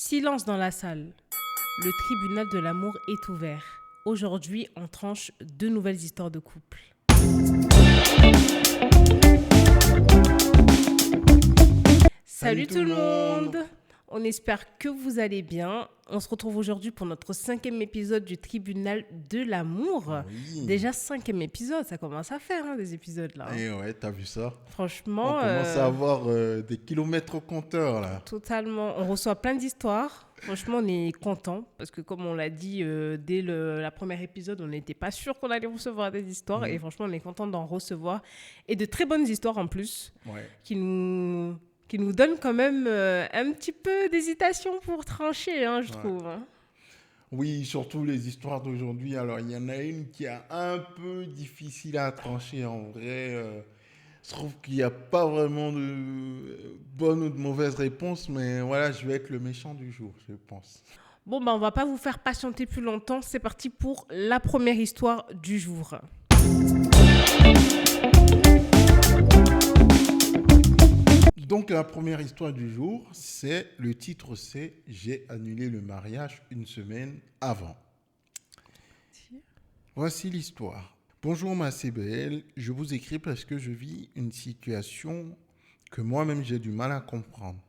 Silence dans la salle. Le tribunal de l'amour est ouvert. Aujourd'hui, on tranche 2 nouvelles histoires de couple. Salut tout le monde. On espère que vous allez bien. On se retrouve aujourd'hui pour notre 5e épisode du tribunal de l'amour. Oui. Déjà 5e épisode, ça commence à faire des épisodes là. Et ouais, t'as vu ça? Franchement, On commence à avoir des kilomètres au compteur là. totalement. On reçoit plein d'histoires. Franchement, on est content parce que comme on l'a dit dès la première épisode, on n'était pas sûr qu'on allait recevoir des histoires et franchement, on est content d'en recevoir et de très bonnes histoires en plus Ouais. qui nous donnent quand même un petit peu d'hésitation pour trancher, je trouve. Oui, surtout les histoires d'aujourd'hui. Alors, il y en a une qui est un peu difficile à trancher en vrai. Je trouve qu'il n'y a pas vraiment de bonne ou de mauvaise réponse, mais voilà, je vais être le méchant du jour, je pense. Bon, on va pas vous faire patienter plus longtemps. C'est parti pour la première histoire du jour. Donc, la première histoire du jour, le titre c'est « J'ai annulé le mariage une semaine avant ». Voici l'histoire. Bonjour ma CBL, je vous écris parce que je vis une situation que moi-même j'ai du mal à comprendre.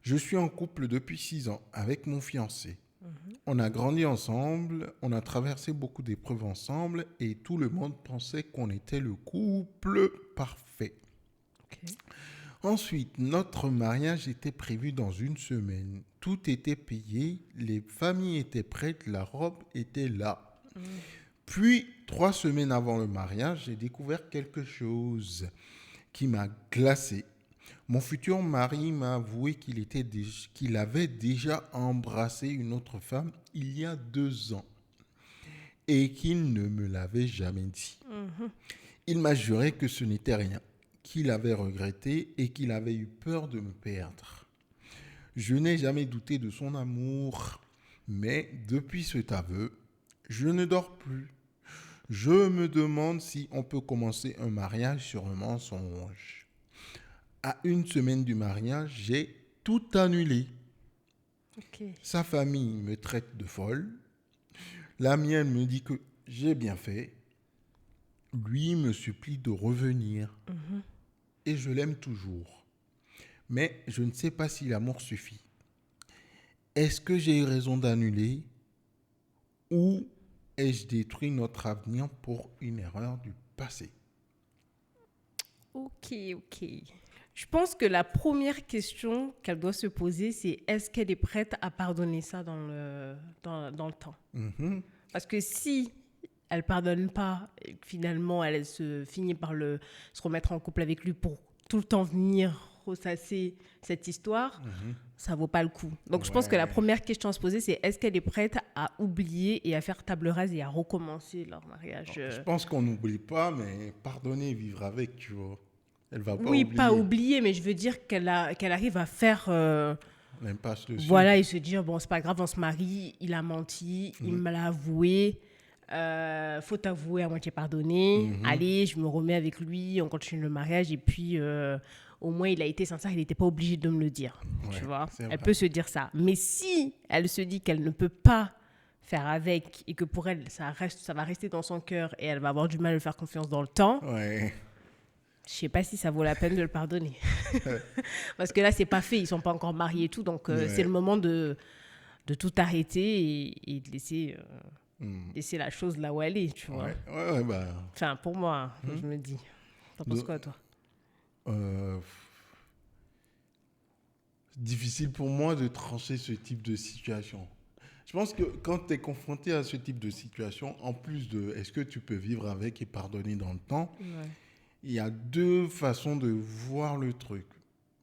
Je suis en couple depuis 6 ans avec mon fiancé. On a grandi ensemble, on a traversé beaucoup d'épreuves ensemble et tout le monde pensait qu'on était le couple parfait. Okay. Ensuite, notre mariage était prévu dans une semaine. Tout était payé, les familles étaient prêtes, la robe était là. Puis, 3 semaines avant le mariage, j'ai découvert quelque chose qui m'a glacé. Mon futur mari m'a avoué qu'il avait déjà embrassé une autre femme il y a 2 ans et qu'il ne me l'avait jamais dit. Il m'a juré que ce n'était rien, qu'il avait regretté et qu'il avait eu peur de me perdre. Je n'ai jamais douté de son amour, mais depuis cet aveu, je ne dors plus. Je me demande si on peut commencer un mariage sur un mensonge. À une semaine du mariage, j'ai tout annulé. Okay. Sa famille me traite de folle. La mienne me dit que j'ai bien fait. Lui me supplie de revenir. Et je l'aime toujours. Mais je ne sais pas si l'amour suffit. Est-ce que j'ai eu raison d'annuler ou ai-je détruit notre avenir pour une erreur du passé? Ok. Je pense que la première question qu'elle doit se poser, c'est est-ce qu'elle est prête à pardonner ça dans le temps? Parce que si elle pardonne pas, et que finalement elle se finit par se remettre en couple avec lui pour tout le temps venir ressasser cette histoire, ça vaut pas le coup. Donc je pense que la première question à se poser, c'est est-ce qu'elle est prête à oublier et à faire table rase et à recommencer leur mariage? Je pense qu'on n'oublie pas, mais pardonner et vivre avec, tu vois. Elle va pas Oui, oublier. pas oublier, mais je veux dire qu'elle arrive à faire... L'impasse dessus. Voilà, et se dire, bon, c'est pas grave, on se marie, il a menti, il me l'a avoué, faut avouer à moitié pardonner, allez, je me remets avec lui, on continue le mariage, et puis au moins il a été sincère, il n'était pas obligé de me le dire, tu vois. Elle peut se dire ça. Mais si elle se dit qu'elle ne peut pas faire avec, et que pour elle, ça va rester dans son cœur, et elle va avoir du mal à lui faire confiance dans le temps, je sais pas si ça vaut la peine de le pardonner. Parce que là, c'est pas fait, ils sont pas encore mariés et tout, donc c'est le moment de tout arrêter et de laisser la chose là où elle est, tu vois. Enfin, pour moi, je me dis. T'en penses quoi, toi? Difficile pour moi de trancher ce type de situation. Je pense que quand tu es confronté à ce type de situation, en plus de est-ce que tu peux vivre avec et pardonner dans le temps, il y a 2 façons de voir le truc.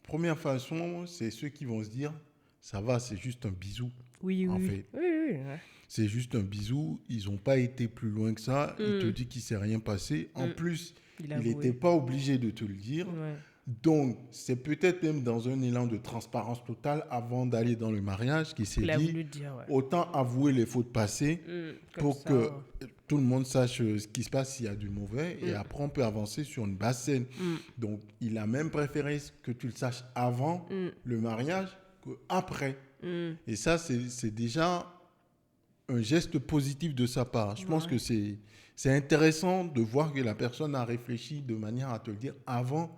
Première façon, c'est ceux qui vont se dire ça va, c'est juste un bisou. Oui. C'est juste un bisou, ils n'ont pas été plus loin que ça, il te dit qu'il ne s'est rien passé. En plus, il n'était pas obligé de te le dire. Donc, c'est peut-être même dans un élan de transparence totale avant d'aller dans le mariage qu'il s'est dit autant avouer les fautes passées pour que tout le monde sache ce qui se passe s'il y a du mauvais et après on peut avancer sur une basse scène. Donc, il a même préféré que tu le saches avant le mariage qu'après. Et ça, c'est déjà un geste positif de sa part. Je pense que c'est intéressant de voir que la personne a réfléchi de manière à te le dire avant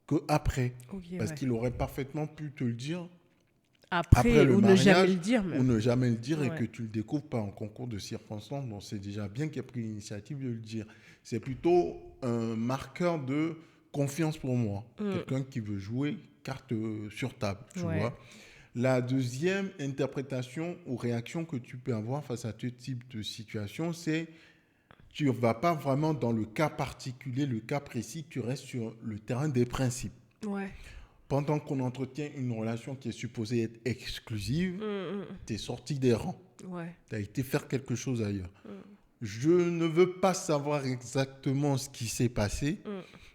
qu'après. Parce qu'il aurait parfaitement pu te le dire après le ou mariage, ne jamais le dire. Même. ou ne jamais le dire et que tu le découvres par un concours de circonstances. Donc, c'est déjà bien qu'il ait pris l'initiative de le dire. C'est plutôt un marqueur de confiance pour moi. Quelqu'un qui veut jouer carte sur table, tu vois. La deuxième interprétation ou réaction que tu peux avoir face à ce type de situation, c'est tu ne vas pas vraiment dans le cas particulier, le cas précis, tu restes sur le terrain des principes. Ouais. Pendant qu'on entretient une relation qui est supposée être exclusive, tu es sorti des rangs. Ouais. Tu as été faire quelque chose ailleurs. Je ne veux pas savoir exactement ce qui s'est passé.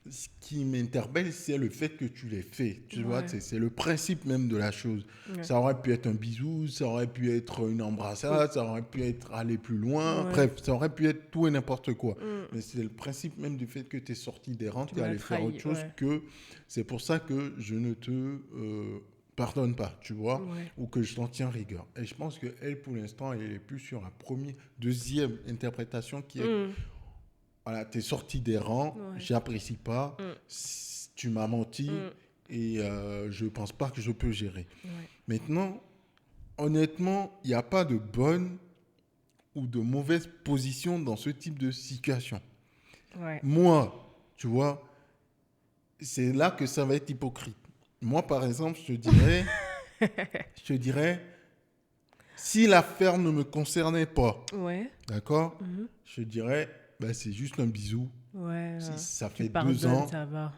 Ce qui m'interpelle, c'est le fait que tu l'aies fait. Tu vois, c'est le principe même de la chose. Ça aurait pu être un bisou, ça aurait pu être une embrassade, ça aurait pu être aller plus loin. Bref, ça aurait pu être tout et n'importe quoi. Mais c'est le principe même du fait que tu es sorti des rangs, tu es allé faire autre chose que... C'est pour ça que je ne te pardonne pas, tu vois, ou que je t'en tiens rigueur. Et je pense qu'elle, pour l'instant, elle est plus sur la deuxième interprétation qui est... Voilà, tu es sorti des rangs, j'apprécie pas, tu m'as menti et je pense pas que je peux gérer. Maintenant, honnêtement, il n'y a pas de bonne ou de mauvaise position dans ce type de situation. Moi, tu vois, c'est là que ça va être hypocrite. Moi, par exemple, je te dirais, si l'affaire ne me concernait pas, d'accord, je dirais, ben, c'est juste un bisou. Si ça fait 2 ans, ça va.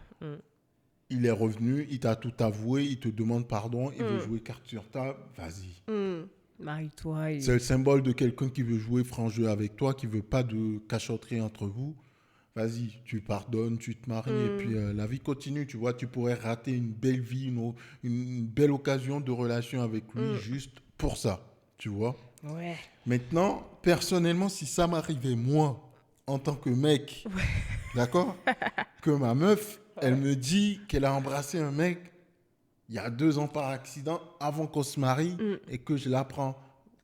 Il est revenu, il t'a tout avoué, il te demande pardon, il veut jouer carte sur table, vas-y. Marie-toi. C'est le symbole de quelqu'un qui veut jouer franc jeu avec toi, qui veut pas de cachotterie entre vous. Vas-y, tu pardonnes, tu te maries et puis la vie continue. Tu vois, tu pourrais rater une belle vie, une belle occasion de relation avec lui juste pour ça. Tu vois. Maintenant, personnellement, si ça m'arrivait, moi, en tant que mec, d'accord, que ma meuf, elle me dit qu'elle a embrassé un mec il y a 2 ans par accident avant qu'on se marie et que je l'apprends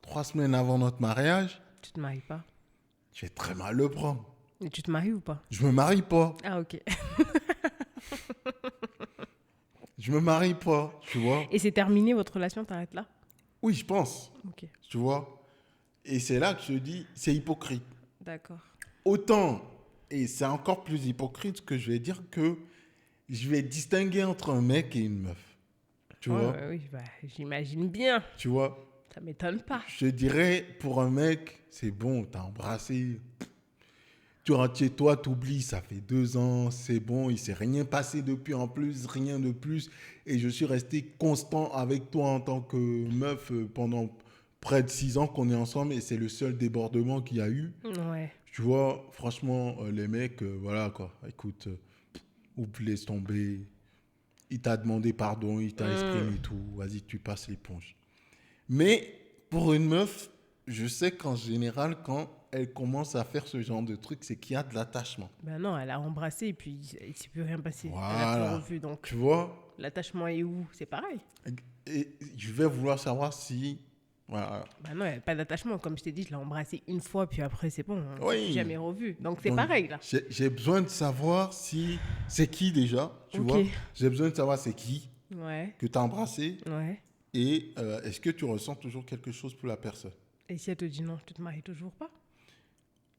3 semaines avant notre mariage. Tu te maries pas? Je vais très mal le prendre. Et tu te maries ou pas? Je me marie pas. Ah, ok. Je me marie pas, tu vois. Et c'est terminé, votre relation, t'arrêtes là? Oui, je pense. Ok. Tu vois. Et c'est là que je dis, c'est hypocrite. D'accord. Autant, et c'est encore plus hypocrite que je vais dire que je vais distinguer entre un mec et une meuf. Tu vois. Oui, bah, j'imagine bien. Tu vois. Ça m'étonne pas. Je dirais, pour un mec, c'est bon, t'as embrassé. Tu rentres chez toi, t'oublies, ça fait 2 ans, c'est bon, il s'est rien passé depuis en plus, rien de plus. Et je suis resté constant avec toi en tant que meuf pendant près de 6 ans qu'on est ensemble et c'est le seul débordement qu'il y a eu. Tu vois, franchement, les mecs, voilà quoi, écoute, laisse tomber. Il t'a demandé pardon, il t'a exprimé tout, vas-y, tu passes l'éponge. Mais pour une meuf, je sais qu'en général, quand elle commence à faire ce genre de truc, c'est qu'il y a de l'attachement. Ben non, elle a embrassé et puis il ne s'est plus rien passé. Voilà. Elle a plus revu, donc. Tu vois? L'attachement est où? C'est pareil. Et je vais vouloir savoir si... Voilà. Ben non, il n'y a pas d'attachement. Comme je t'ai dit, je l'ai embrassé une fois, puis après, c'est bon. Oui. Je l'ai jamais revu. Donc, c'est pareil, là. J'ai besoin de savoir si... C'est qui, déjà? Tu vois? J'ai besoin de savoir c'est qui que tu as embrassé. Et est-ce que tu ressens toujours quelque chose pour la personne? Et si elle te dit non, je te marie toujours pas?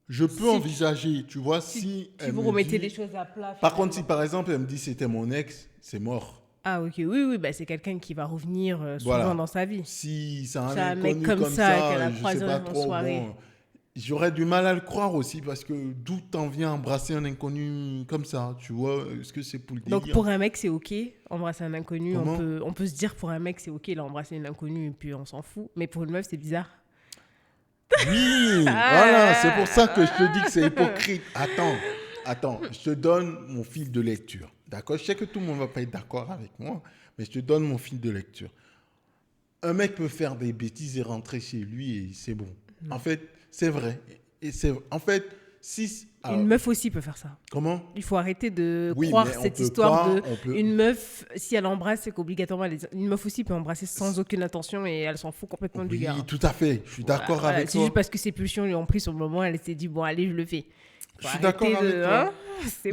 Je peux envisager, tu vois, si vous remettez les choses à plat. Par contre, si par exemple, elle me dit c'était mon ex, c'est mort. Ah, ok, oui, bah, c'est quelqu'un qui va revenir souvent dans sa vie. Si c'est un mec inconnu comme ça qu'elle a je croisé sais pas en trop, soirée. bon, j'aurais du mal à le croire aussi parce que d'où t'en viens embrasser un inconnu comme ça, tu vois, est-ce que c'est pour le délire? Donc pour un mec, c'est ok, embrasser un inconnu, on peut se dire pour un mec, c'est ok, il a embrassé une inconnue et puis on s'en fout. Mais pour une meuf, c'est bizarre. Oui, voilà, c'est pour ça que je te dis que c'est hypocrite. Attends, je te donne mon fil de lecture. D'accord? Je sais que tout le monde ne va pas être d'accord avec moi, mais je te donne mon fil de lecture. Un mec peut faire des bêtises et rentrer chez lui et c'est bon. En fait, c'est vrai. En fait, Une meuf aussi peut faire ça. Comment? Il faut arrêter de croire cette histoire une meuf, si elle embrasse, c'est qu'obligatoirement, une meuf aussi peut embrasser sans aucune intention et elle s'en fout complètement du gars. Oui, tout à fait. Je suis d'accord avec toi. C'est juste parce que ses pulsions lui ont pris sur le moment, elle s'est dit, bon, allez, je le fais. Je suis d'accord avec toi.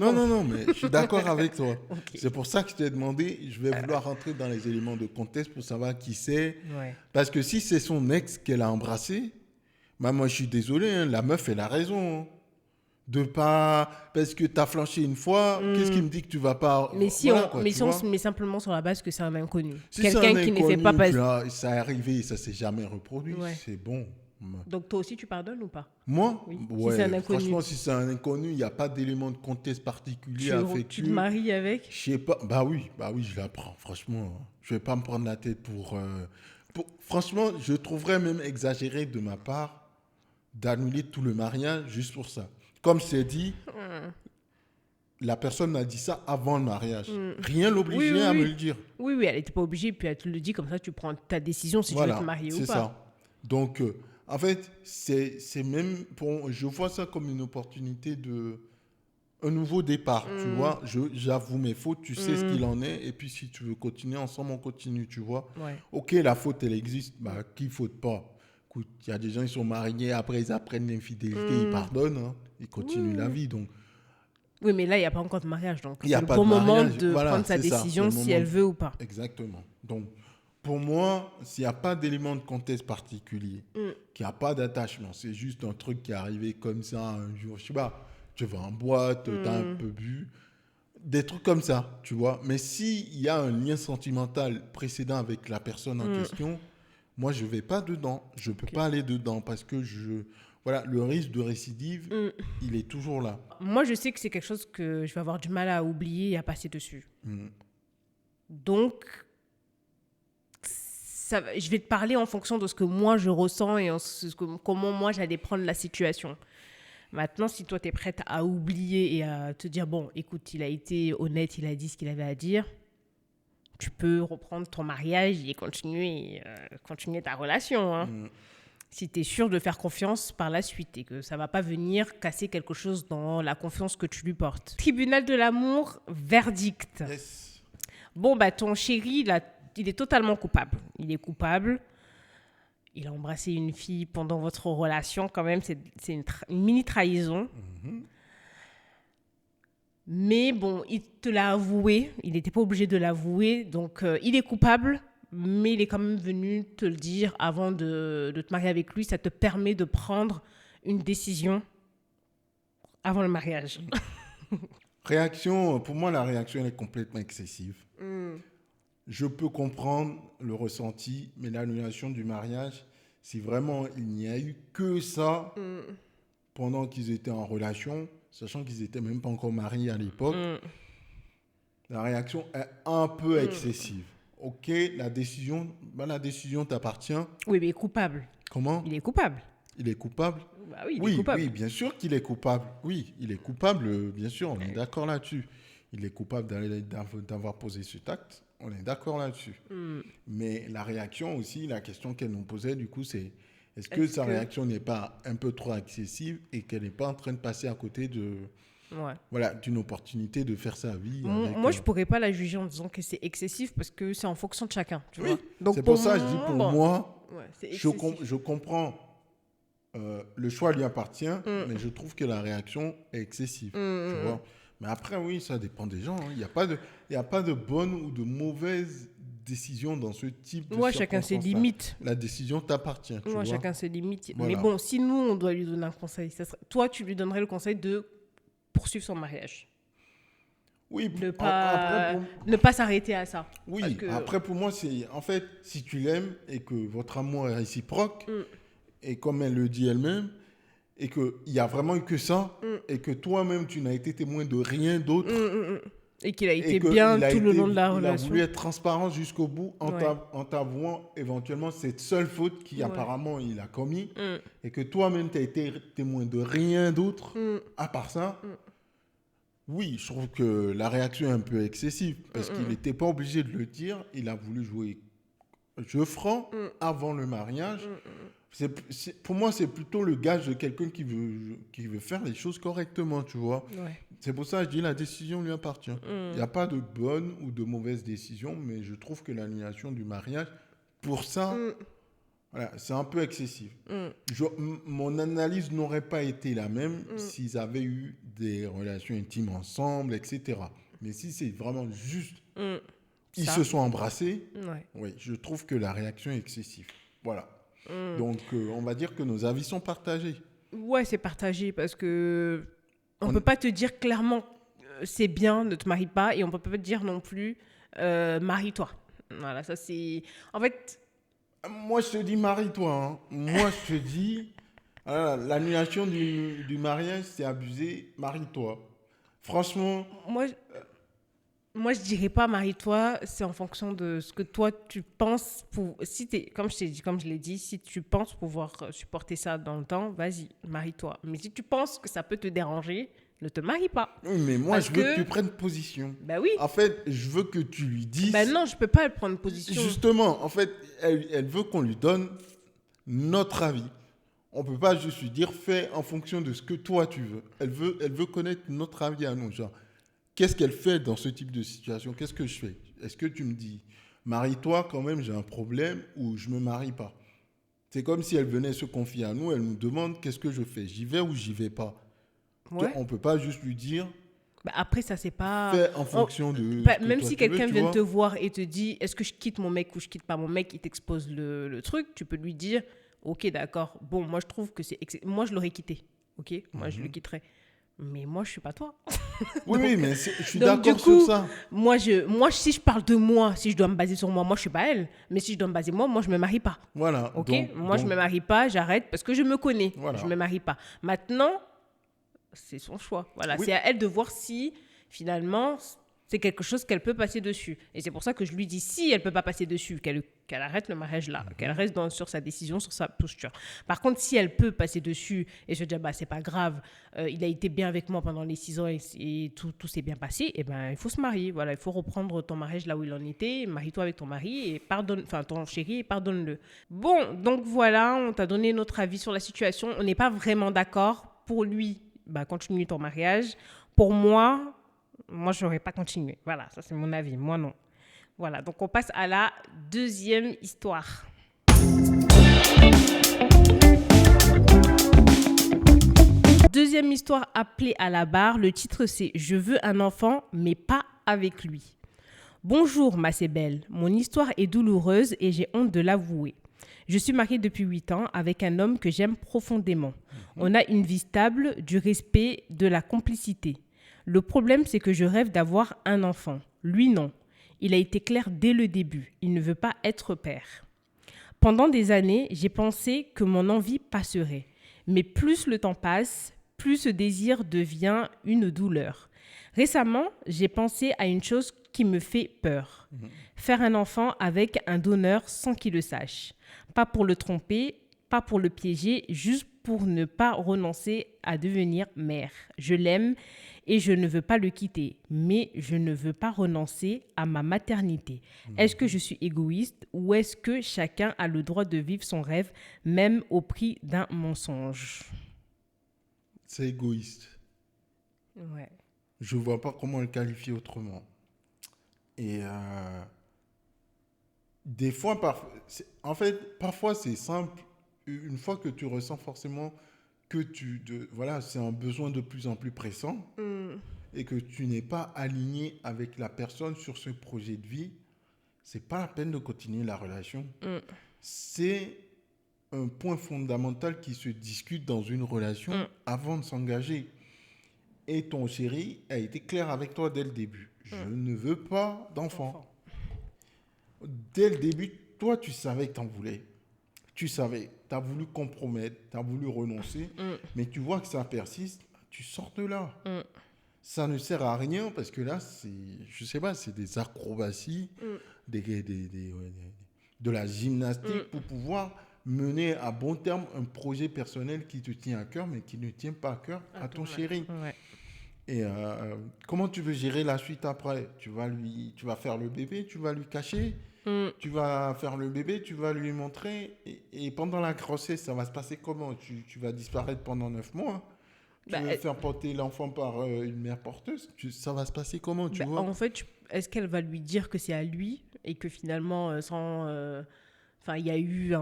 Non, mais je suis d'accord avec toi. Okay. C'est pour ça que je t'ai demandé, je vais vouloir rentrer dans les éléments de contexte pour savoir qui c'est. Ouais. Parce que si c'est son ex qu'elle a embrassé, bah moi je suis désolé, hein, la meuf elle a raison. Hein. Parce que tu as flanché une fois, qu'est-ce qui me dit que tu vas pas... Mais mais simplement sur la base que c'est un inconnu. Si quelqu'un qui ne fait pas... Ça est arrivé, ça s'est jamais reproduit, c'est bon. Donc toi aussi tu pardonnes ou pas? Moi? Oui. Ouais, si c'est un inconnu. Franchement, si c'est un inconnu, il n'y a pas d'élément de contexte particulier affectueux. Tu te maries avec? Je sais pas. Bah oui, je la prends, franchement. Je vais pas me prendre la tête pour... Franchement, je trouverais même exagéré de ma part d'annuler tout le mariage juste pour ça. Comme c'est dit, la personne m'a dit ça avant le mariage. Rien l'obligeait à me le dire. Oui, elle n'était pas obligée, puis elle te le dit, comme ça tu prends ta décision si tu veux te marier ou pas. C'est ça. Donc, en fait, c'est même je vois ça comme une opportunité un nouveau départ, tu vois. J'avoue mes fautes, tu sais ce qu'il en est, et puis si tu veux continuer ensemble, on continue, tu vois. Ouais. Ok, la faute, elle existe, qui faute pas? Écoute, il y a des gens, ils sont mariés, après ils apprennent l'infidélité, ils pardonnent, hein, ils continuent la vie, donc... Oui, mais là, il n'y a pas encore de mariage, donc c'est le bon moment de prendre sa décision si elle veut ou pas. Exactement. Donc, pour moi, s'il n'y a pas d'élément de contexte particulier, qu'il n'y a pas d'attachement, c'est juste un truc qui est arrivé comme ça un jour, je sais pas, tu vas en boîte, tu as un peu bu, des trucs comme ça, tu vois. Mais s'il y a un lien sentimental précédent avec la personne en question, moi, je ne vais pas dedans. Je ne peux pas aller dedans parce que le risque de récidive, il est toujours là. Moi, je sais que c'est quelque chose que je vais avoir du mal à oublier et à passer dessus. Donc... je vais te parler en fonction de ce que moi je ressens et comment moi j'allais prendre la situation. Maintenant, si toi tu es prête à oublier et à te dire, bon, écoute, il a été honnête, il a dit ce qu'il avait à dire, tu peux reprendre ton mariage et continuer ta relation. Hein. Si tu es sûr de faire confiance par la suite et que ça ne va pas venir casser quelque chose dans la confiance que tu lui portes. Tribunal de l'amour, verdict. Yes. Bon, ton chéri, il est totalement coupable. Il est coupable. Il a embrassé une fille pendant votre relation. Quand même, c'est une mini-trahison. Mais bon, il te l'a avoué. Il n'était pas obligé de l'avouer. Donc, il est coupable, mais il est quand même venu te le dire avant de te marier avec lui. Ça te permet de prendre une décision avant le mariage. Pour moi, la réaction elle est complètement excessive. Je peux comprendre le ressenti, mais l'annulation du mariage, si vraiment il n'y a eu que ça pendant qu'ils étaient en relation, sachant qu'ils n'étaient même pas encore mariés à l'époque, la réaction est un peu excessive. Ok, la décision t'appartient. Oui, mais il est coupable. Comment? Il est coupable. Il est coupable? Il est coupable. Oui, bien sûr qu'il est coupable. Oui, il est coupable, bien sûr, on est d'accord là-dessus. Il est coupable d'avoir posé cet acte. On est d'accord là-dessus. Mais la réaction aussi, la question qu'elle nous posait, du coup, c'est est-ce que sa réaction n'est pas un peu trop excessive et qu'elle n'est pas en train de passer à côté d'une opportunité de faire sa vie moi, je ne pourrais pas la juger en disant que c'est excessif parce que c'est en fonction de chacun. Tu vois. Donc, c'est pour ça que je dis pour moi, je comprends. Le choix lui appartient, mais je trouve que la réaction est excessive. Tu vois. Mais après, oui, ça dépend des gens. Hein. Il n'y a pas de bonne ou de mauvaise décision dans ce type de circonstances. Chacun ses limites. La décision t'appartient. Tu vois. Chacun ses limites. Voilà. Mais bon, si nous, on doit lui donner un conseil, toi, tu lui donnerais le conseil de poursuivre son mariage. Oui, ne pas s'arrêter à ça. Oui, après, pour moi, c'est en fait, si tu l'aimes et que votre amour est réciproque, et comme elle le dit elle-même, et qu'il y a vraiment eu que ça, et que toi-même, tu n'as été témoin de rien d'autre. Et qu'il a été bien tout le long de la relation. Il a voulu être transparent jusqu'au bout en t'avouant éventuellement cette seule faute qu'apparemment il a commis, et que toi-même, tu as été témoin de rien d'autre à part ça. Oui, je trouve que la réaction est un peu excessive, parce qu'il n'était pas obligé de le dire, il a voulu jouer je franc avant le mariage, pour moi, c'est plutôt le gage de quelqu'un qui veut faire les choses correctement, tu vois. Ouais. C'est pour ça que je dis la décision lui appartient. Il n'y a pas de bonne ou de mauvaise décision, mais je trouve que l'annulation du mariage, pour ça, voilà, c'est un peu excessif. Mon analyse n'aurait pas été la même s'ils avaient eu des relations intimes ensemble, etc. Mais si c'est vraiment juste, ils se sont embrassés, oui, je trouve que la réaction est excessive. Voilà. Donc, on va dire que nos avis sont partagés. Ouais, c'est partagé parce que on peut pas te dire clairement c'est bien, ne te marie pas, et on peut pas te dire non plus marie-toi. Voilà, ça c'est... En fait... Moi, je te dis marie-toi. Hein. Moi, je te dis, l'annulation du mariage, c'est abusé, marie-toi. Franchement... Moi, je dirais pas marie-toi, c'est en fonction de ce que toi tu penses. Si comme je t'ai dit, comme je l'ai dit, si tu penses pouvoir supporter ça dans le temps, vas-y, marie-toi. Mais si tu penses que ça peut te déranger, ne te marie pas. Oui, mais moi, je veux que tu prennes position. Ben oui. En fait, je veux que tu lui dises... Ben non, je peux pas prendre position. Justement, en fait, elle veut qu'on lui donne notre avis. On peut pas juste lui dire, fais en fonction de ce que toi tu veux. Elle veut connaître notre avis à nous, genre... Qu'est-ce qu'elle fait dans ce type de situation? Qu'est-ce que je fais? Est-ce que tu me dis, marie-toi quand même, j'ai un problème, ou je me marie pas? C'est comme si elle venait se confier à nous, elle nous demande qu'est-ce que je fais? J'y vais ou j'y vais pas? Ouais. On peut pas juste lui dire... Bah après, ça c'est pas... Fais en fonction de... Même si quelqu'un vient te voir et te dit, est-ce que je quitte mon mec ou je quitte pas mon mec, il t'expose le truc, tu peux lui dire, ok, d'accord, bon, moi je trouve que c'est... Moi je l'aurais quitté, ok? Moi je le quitterais. Mais moi, je suis pas toi. Oui, oui, mais je suis d'accord sur ça. Moi, si je parle de moi, si je dois me baser sur moi, je suis pas elle. Mais si je dois me baser moi je me marie pas. Voilà. Ok. Je me marie pas, j'arrête parce que je me connais. Voilà. Je me marie pas. Maintenant, c'est son choix. Voilà. Oui. C'est à elle de voir si finalement c'est quelque chose qu'elle peut passer dessus. Et c'est pour ça que je lui dis, si elle peut pas passer dessus, qu'elle arrête le mariage là, qu'elle reste sur sa décision, sur sa posture. Par contre, si elle peut passer dessus et se dire, bah, c'est pas grave, il a été bien avec moi pendant les 6 ans et tout s'est bien passé, et ben, il faut se marier. Voilà, il faut reprendre ton mariage là où il en était, marie-toi avec ton mari et ton chéri et pardonne-le. Bon, donc voilà, on t'a donné notre avis sur la situation. On n'est pas vraiment d'accord. Pour lui, bah, continue ton mariage. Pour moi, je n'aurais pas continué. Voilà, ça c'est mon avis. Moi, non. Voilà, donc on passe à la deuxième histoire. Deuxième histoire appelée à la barre. Le titre, c'est « Je veux un enfant, mais pas avec lui ». Bonjour, ma c'est belle. Mon histoire est douloureuse et j'ai honte de l'avouer. Je suis mariée depuis 8 ans avec un homme que j'aime profondément. On a une vie stable, du respect, de la complicité. Le problème, c'est que je rêve d'avoir un enfant. Lui, non. Il a été clair dès le début. Il ne veut pas être père. Pendant des années, j'ai pensé que mon envie passerait. Mais plus le temps passe, plus ce désir devient une douleur. Récemment, j'ai pensé à une chose qui me fait peur. Faire un enfant avec un donneur sans qu'il le sache. Pas pour le tromper, pas pour le piéger, juste pour ne pas renoncer à devenir mère. Je l'aime et je ne veux pas le quitter, mais je ne veux pas renoncer à ma maternité. Est-ce que je suis égoïste ou est-ce que chacun a le droit de vivre son rêve, même au prix d'un mensonge? C'est égoïste. Ouais. Je ne vois pas comment le qualifier autrement. Et des fois, parfois c'est simple. Une fois que tu ressens forcément que c'est un besoin de plus en plus pressant et que tu n'es pas aligné avec la personne sur ce projet de vie, c'est pas la peine de continuer la relation. C'est un point fondamental qui se discute dans une relation avant de s'engager. Et ton chéri a été clair avec toi dès le début. Je ne veux pas d'enfant. Dès le début, toi, tu savais que tu en voulais. Tu savais, tu as voulu compromettre, tu as voulu renoncer, mais tu vois que ça persiste, tu sors de là. Ça ne sert à rien parce que là, c'est des acrobaties, de la gymnastique pour pouvoir mener à bon terme un projet personnel qui te tient à cœur, mais qui ne tient pas à cœur à ton chéri. Ouais. Et comment tu veux gérer la suite après? Tu vas faire le bébé, tu vas lui cacher. Tu vas faire le bébé, tu vas lui montrer. Et pendant la grossesse, ça va se passer comment? Tu vas disparaître pendant 9 mois. Tu Bah, veux faire porter l'enfant par une mère porteuse. Ça va se passer comment, tu bah, vois? en fait, est-ce qu'elle va lui dire que c'est à lui et que finalement, enfin, il y a eu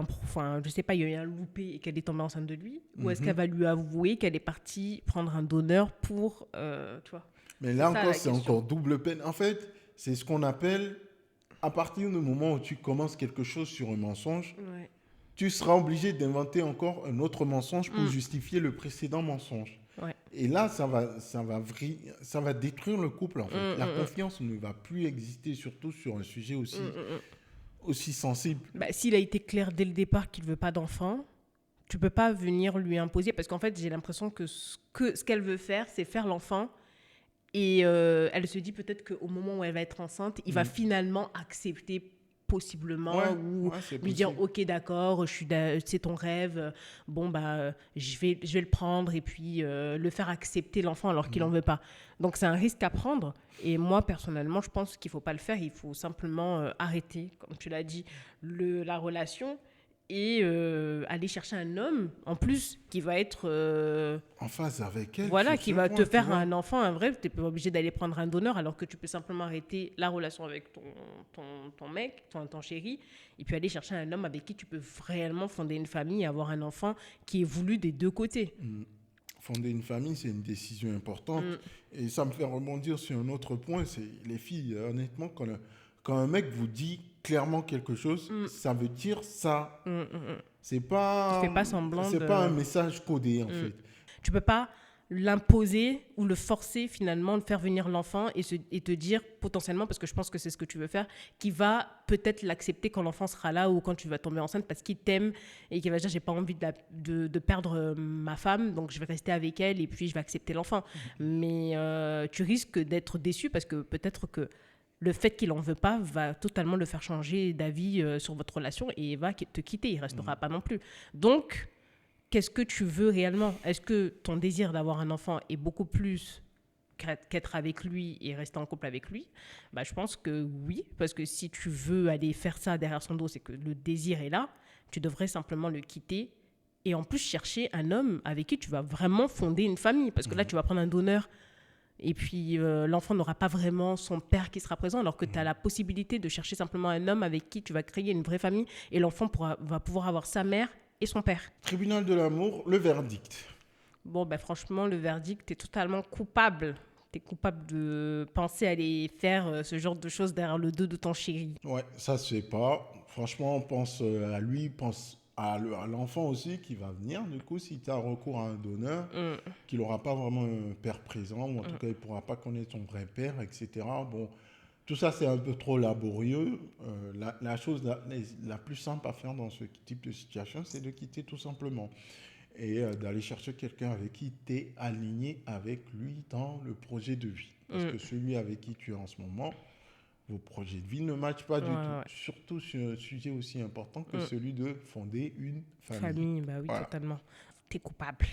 je sais pas, il y a eu un loupé et qu'elle est tombée enceinte de lui, ou est-ce qu'elle va lui avouer qu'elle est partie prendre un donneur pour, tu vois? Mais là C'est ça, encore, la c'est question. encore double peine. En fait, c'est ce qu'on appelle, à partir du moment où tu commences quelque chose sur un mensonge, Ouais. tu seras obligé d'inventer encore un autre mensonge pour justifier le précédent mensonge. Ouais. Et là, ça va détruire le couple, en fait. La confiance ne va plus exister, surtout sur un sujet aussi sensible. Bah, s'il a été clair dès le départ qu'il veut pas d'enfant, tu peux pas venir lui imposer, parce qu'en fait, j'ai l'impression que ce qu'elle veut faire, c'est faire l'enfant. Et elle se dit peut-être qu'au moment où elle va être enceinte, il va finalement accepter possiblement ou c'est lui dire possible. ok d'accord, c'est ton rêve, bon bah je vais le prendre et puis le faire accepter l'enfant alors qu'il en veut pas. Donc c'est un risque à prendre et moi personnellement je pense qu'il faut pas le faire, il faut simplement arrêter comme tu l'as dit la relation et aller chercher un homme en plus qui va être En phase avec elle. voilà, sur qui ce va point, te tu faire vois. un enfant, un vrai, tu n'es pas obligé d'aller prendre un donneur alors que tu peux simplement arrêter la relation avec ton mec, ton chéri, et puis aller chercher un homme avec qui tu peux réellement fonder une famille et avoir un enfant qui est voulu des deux côtés. Fonder une famille, c'est une décision importante. Et ça me fait rebondir sur un autre point, c'est les filles, honnêtement, quand un mec vous dit clairement quelque chose, ça veut dire ça. C'est Il pas, fait pas semblant c'est de... pas un message codé, en fait. Tu peux pas l'imposer ou le forcer finalement de faire venir l'enfant et te dire potentiellement, parce que je pense que c'est ce que tu veux faire, qu'il va peut-être l'accepter quand l'enfant sera là ou quand tu vas tomber enceinte parce qu'il t'aime et qu'il va dire j'ai pas envie de perdre ma femme donc je vais rester avec elle et puis je vais accepter l'enfant. Mais tu risques d'être déçu parce que peut-être que le fait qu'il en veut pas va totalement le faire changer d'avis sur votre relation et il va te quitter, il restera pas non plus. Donc qu'est-ce que tu veux réellement? Est-ce que ton désir d'avoir un enfant est beaucoup plus qu'être avec lui et rester en couple avec lui? Bah, je pense que oui, parce que si tu veux aller faire ça derrière son dos, c'est que le désir est là, tu devrais simplement le quitter et en plus chercher un homme avec qui tu vas vraiment fonder une famille. Parce que là, tu vas prendre un donneur et puis l'enfant n'aura pas vraiment son père qui sera présent, alors que tu as la possibilité de chercher simplement un homme avec qui tu vas créer une vraie famille et l'enfant va pouvoir avoir sa mère et son père. Tribunal de l'amour, le verdict. Bon, ben franchement, le verdict, t'es totalement coupable. T'es coupable de penser aller faire ce genre de choses derrière le dos de ton chéri. Ouais, ça se fait pas. Franchement, on pense à lui, pense à l'enfant aussi qui va venir. Du coup, si tu as recours à un donneur, qu'il n'aura pas vraiment un père présent, ou en tout cas, il ne pourra pas connaître son vrai père, etc. Bon, tout ça, c'est un peu trop laborieux. La chose la plus simple à faire dans ce type de situation, c'est de quitter tout simplement. Et d'aller chercher quelqu'un avec qui tu es aligné avec lui dans le projet de vie. Parce que celui avec qui tu es en ce moment, vos projets de vie ne matchent pas du tout. Ouais. Surtout sur un sujet aussi important que celui de fonder une famille. Bah oui, Voilà. totalement. T'es coupable.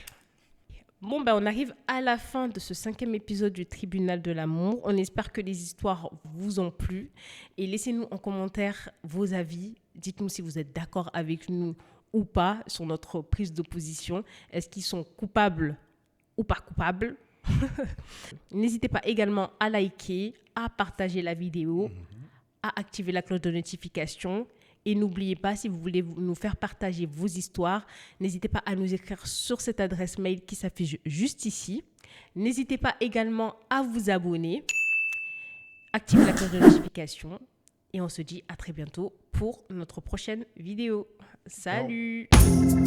Bon, ben on arrive à la fin de ce 5e épisode du Tribunal de l'amour. On espère que les histoires vous ont plu. Et laissez-nous en commentaire vos avis. Dites-nous si vous êtes d'accord avec nous ou pas sur notre prise de position. Est-ce qu'ils sont coupables ou pas coupables? N'hésitez pas également à liker, à partager la vidéo, à activer la cloche de notification. Et n'oubliez pas, si vous voulez nous faire partager vos histoires, n'hésitez pas à nous écrire sur cette adresse mail qui s'affiche juste ici. N'hésitez pas également à vous abonner, activer la cloche de notification. Et on se dit à très bientôt pour notre prochaine vidéo. Salut! Ciao.